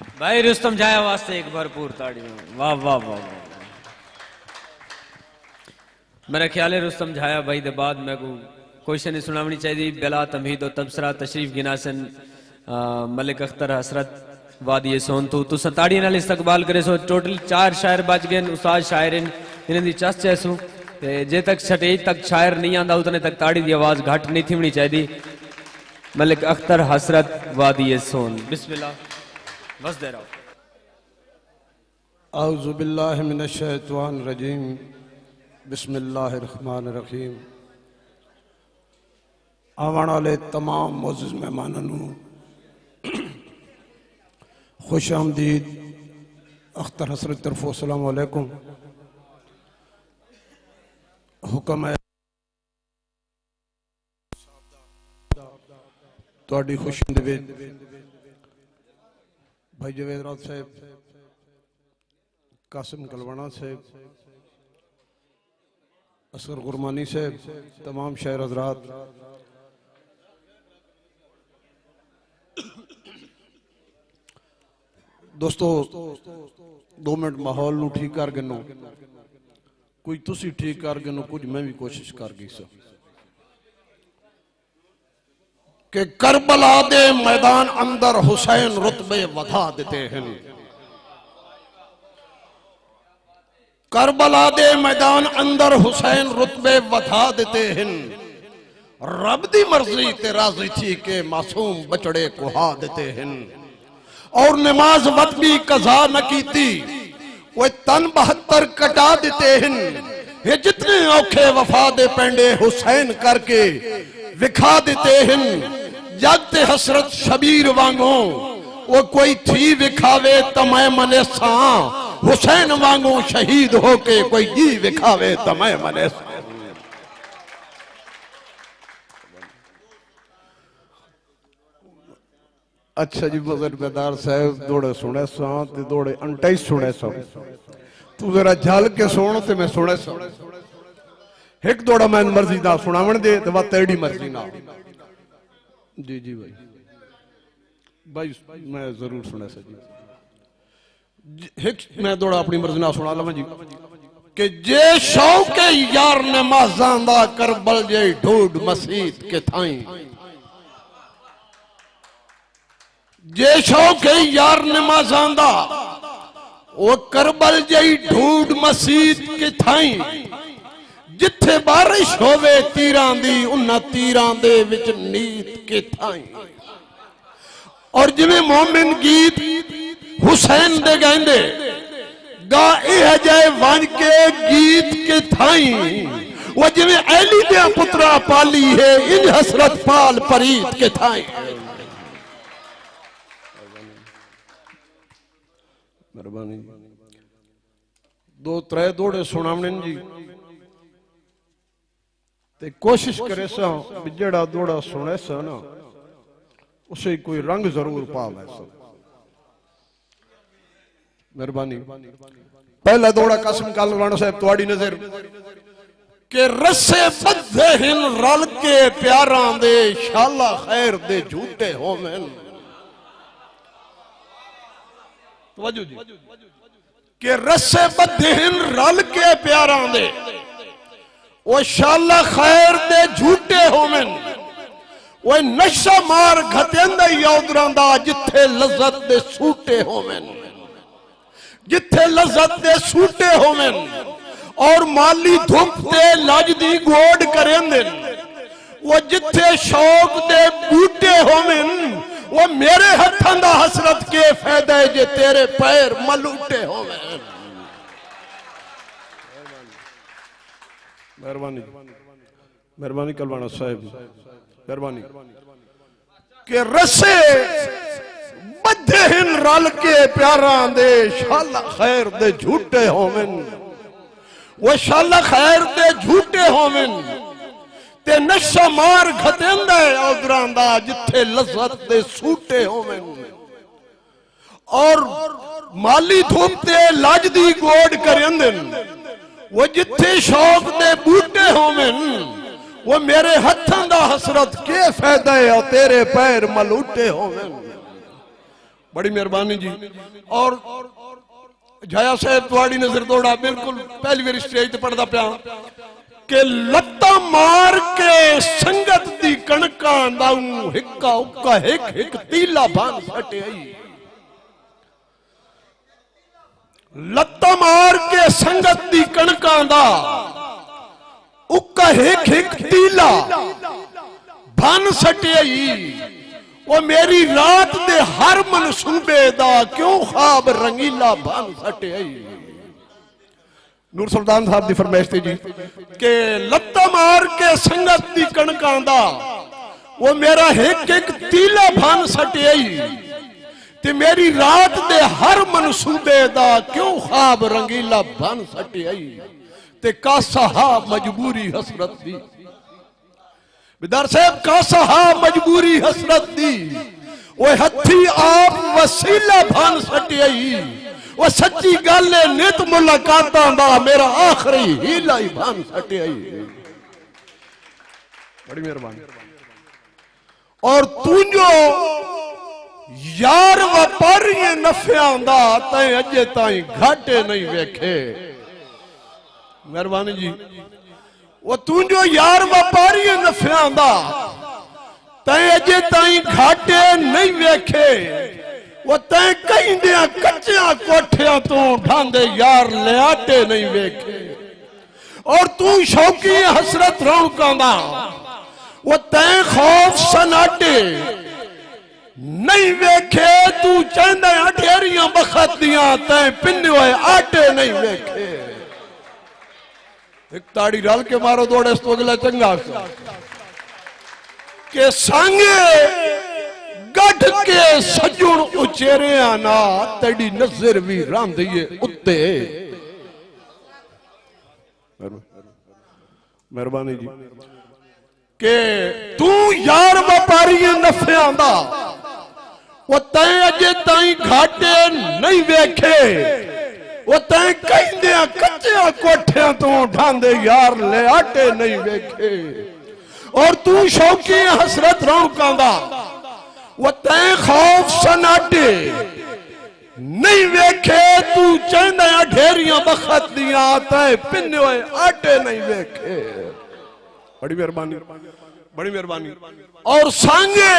भाई रुस्तम झाया वास्ते एक भरपूर ताड़ियां। वाह वाह वाह वाह। मेरा ख्याल है रुस्तम झाया भाई दे बाद मैं को क्वेश्चन सुनावनी चाहिए। बिला तमहीद और तबसरा तशरीफ गिनासन मलिक अख्तर हसरत वादी सोन तू ताड़ियां नाल इस्तकबाल करे सो। टोटल 4 शायर बच गए। उस्ताद शायरिन इन्हें दी चस चैसू जे तक स्टेज तक शायर नहीं आंदा उतने तक ताड़ी दी आवाज घट नहीं थी होनी चाहिए। मलिक अख्तर हसरत वादी सोन बिस्मिल्लाह बस दे रहा। औज़ु बिल्लाहि मिनश शैतानिर रजीम बिस्मिल्लाहिर रहमानिर रहीम। आवन वाले तमाम मोअज़्ज़िज़ मेहमानों नूं खुश आमदीद। अख्तर हसरत तरफो अस्सलामु अलैकुम। हुक्म है तुहाडी खुशी दे विच भाई जवेद रात साहब, कासिम कलवाना साहब, असगर गुरमानी साहब, तमाम शायर हजरात, दोस्तों 2 मिनट माहौल नू ठीक कर गिनो। कुछ तुसी ठीक कर गिनो, कुछ मैं भी कोशिश कर गई सो कि करबला दे मैदान अंदर हुसैन रुतबे वधा देते हैं। करबला दे मैदान अंदर हुसैन रुतबे वधा देते हैं। रब दी मर्जी ते राजी थी के मासूम बचड़े कुहा देते हैं। और नमाज वत भी कज़ा न कीती वो तन 72 कटा देते हैं। ये जितने औखे वफा दे पेंडे हुसैन करके विखा देते हैं। जगते हसरत शबीर वांगो वो कोई थी विखावे तो मैं मने सा। हुसैन वांगो शहीद होके कोई जी विखावे तो मैं मने सा। अच्छा जी मगर बेदार साहब दौड़े सुने सा ते दौड़े अंटाई सुने सा। तू जरा झल के सुन ते मैं सुने सा। एक दौड़ा मैं मर्जी ना सुनावन दे ते बात तेरी मर्जी ना। जी जी भाई भाई मैं जरूर सुना सा जी। एक मैं दौड़ा अपनी मर्जी ना सुना लवा जी कि जे शौक यार ने माजांदा करबल जे ढूड मसीत के थाई। जे शौक यार ने माजांदा वो करबल जे ढूड मसीत के थाई। जिथे बारिश होवे तीरां दी उन्हां तीरां दे विच नीत के थाई। और जिवें मोमिन गीत हुसैन दे गाइंदे गा इह जाए वंज के गीत के थाई। वो जिवें ऐली दे पुत्रा पाली है इन हसरत पाल परीत के थाई। मेहरबानी 2-3 दौड़े सुनावने जी ते कोशिश करे सा जेड़ा दौड़ा सुने सा ना उसे कोई रंग जरूर पावे सा। मेहरबानी पहला दौड़ा कासिम कलवाना साहब तुहाडी नजर के रस्से बद्धे हिन रल के प्यारां दे शाला खैर दे झूठे होवेन। तवज्जो जी के रस्से बद्धे हिन रल के प्यारां दे वो शाला खैर दे झूठे होवेन। वो नशा मार घतेंदा यौदरां दा जिथे लज्जत दे सूटे होवेन। जिथे लज्जत दे सूटे होवेन और माली धुप ते लज दी गोड करेंदे। वो जिथे शौक दे बूटे होवेन वो मेरे हथां दा हसरत के फायदा जे तेरे पैर मलूटे होवेन। मेहरबानी मेहरबानी कलवाना साहब मेहरबानी के रस्से बद्धे हिन रल के प्यारां दे शाला खैर दे झूठे होवेन। वो शाला खैर दे झूठे होवेन ते नशा मार घतेंदा औदरां दा जिथे लज्जत दे सूटे होवेन। और माली धूप ते लज दी गोड करेंदे। वो जिथे शौक दे बूटे होवेन वो मेरे हथां दा हसरत के फायदा है तेरे पैर मलूटे होवेन। बड़ी मेहरबानी जी। और जाया साहब तुहाड़ी नजर तोड़ा बिल्कुल पहली बार स्टेज ते पढ़दा पिया कि लत्ता मार के संगत दी कणकां दाऊं हिक्का उक्का हिक हिक तीला बन फटे आई। लत्ता मार के संगत दी कणकां दा उक्का हिक हिक तीला बन सटियाई। वो मेरी रात दे हर मनसूबे दा क्यों ख्वाब रंगीला बन सटियाई। नूर सुल्तान साहब दी फरमाइश थी जी कि लत्ता मार के संगत दी कणकां दा वो मेरा हिक हिक तीला बन सटियाई ते मेरी रात दे हर मनसूबे दा क्यों ख्वाब रंगीला बन सटियाई। ते कासा मजबूरी हसरत दी बिदार साहब कासा मजबूरी हसरत दी वो हथी आप वसीला बन सटियाई। वो सच्ची गल है नित मुलाकातां दा मेरा आखिरी हीला ही बन सटियाई। बड़ी मेहरबानी। और तू जो यार व्यापारी नफियां दा तैं अजे ताई घाटे नहीं वेखे। मेहरबानी जी। वो तू जो यार व्यापारी नफियां दा तैं अजे ताई घाटे नहीं वेखे। वो तैं कहिंदियां कच्चियां कोठियां तो ढांदे यार लियाटे नहीं वेखे। और तू शौकी हसरत रौनकां दा वो तैं खौफ सनाटे नहीं वेखे। तू चाहंदा ढेरियां बखत दियां तैं पिन्ने होए आटे नहीं वेखे। एक ताड़ी रल के मारो दौड़े तो अगला चंगा के संगे गढ़ के सजुण उचेरिया ना तेरी नजर भी रांधिए उत्ते। मेहरबानी जी के तू यार व्यापारी नफियां दा वो तैं अजे ताई घाटे नहीं वेखे। वो तैं कहिंदियां कच्चियां कोठियां तो ढांदे यार ले आटे नहीं वेखे। और तू शौकी हसरत रौनकां दा वो तैं खौफ सनाटे नहीं वेखे। तू चाहंदा ढेरियां बखत दियां तैं पिन्ने होए आटे नहीं वेखे। बड़ी मेहरबानी बड़ी मेहरबानी। और सांगे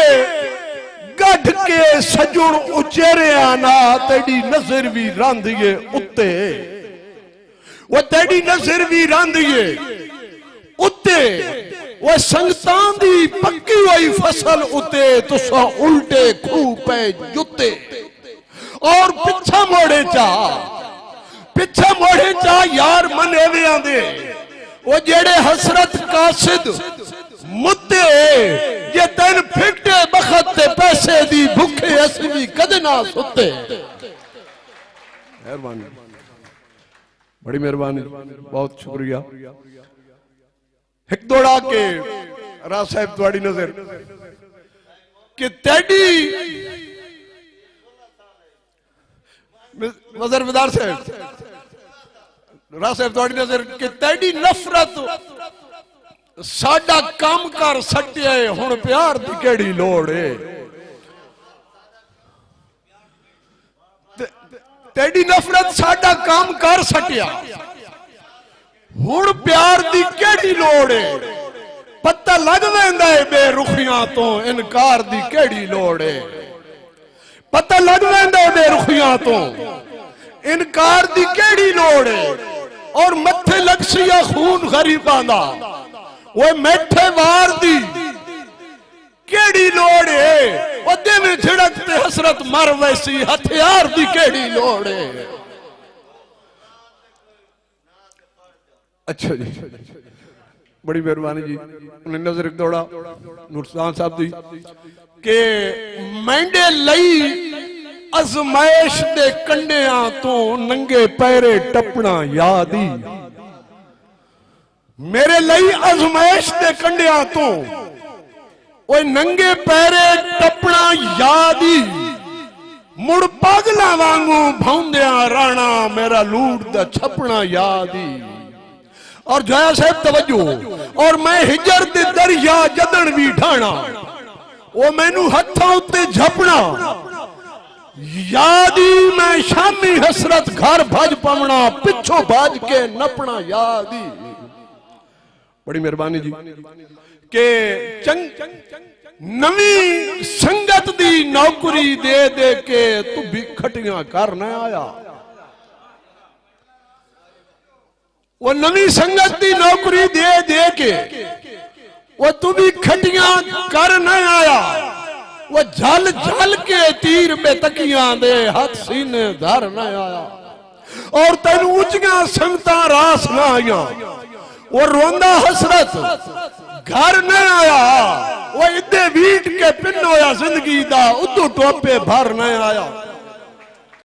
गढ़ के सजुण उचेरिया ना तेरी नजर भी रांधिए उत्ते। वो तेरी नजर भी रांधिए उत्ते। वो संगतां दी पक्की हुई फसल उत्ते तुसा उल्टे खूह पे जुते। और पिछा मोड़े चा यार मने वे आंदे वो जेड़े हसरत कासिद मुद्दे जे तेन फिटे बखत ते पैसे दी भूखे असी भी कदे ना सुते। मेहरबानी बड़ी मेहरबानी बहुत शुक्रिया। एक दौड़ा के राज साहब तुहाड़ी नजर कि तेडी नजर विदार साहब राज साहब तुहाड़ी नजर कि तेडी नफरत साडा काम कर सटिया हुण प्यार दी केड़ी लोड़ है। तेरी नफरत साडा काम कर सटिया हुण प्यार दी केड़ी लोड़ है। पता लग वेंदा है बेरुखियां तो इनकार दी केड़ी लोड़ है। पता लग वेंदा है बेरुखियां तो इनकार दी केड़ी लोड़ है। और मथे लक्सिया खून गरीबां दा वो मैठे वार दी केड़ी लोड़ है। ओदे में झिड़क ते हसरत मर वैसी हथियार दी केड़ी लोड़ है। अच्छा जी बड़ी मेहरबानी जी। उन्हें नजर दौड़ा नुरसान साहब दी के मैंडे लई अजमाइश दे कंडियां तो नंगे पैरे टपना याद ही। मेरे लई अजमाइश दे कंडियां तो ओए नंगे पैरे टपना याद ही। मुड़ पागला वांगू भौंदिया राणा मेरा लूट दा छपना याद ही। और जया साहब तवज्जो। और मैं हिजर दे दरिया जदन भी ढाणा वो मैनू हत्थां उत्ते झपना याद ही मैं शामी हसरत घर भज पवना पिछो भज के नपना याद ही। बड़ी मेहरबानी जी के नवी संगत दी नौकरी दे दे के तू भी खटियां कर न आया। वो नवी संगत दी नौकरी दे दे के वो तू भी खटियां कर न आया। वो झल झल के तीर में तकियां दे हाथ सीने धर न आया। और तेन ऊंचियां संगतां रास न आया। वो रोंदा हसरत घर न आया। वो इदे वीट के पिन होया जिंदगी दा उदू टोपे भर न आया।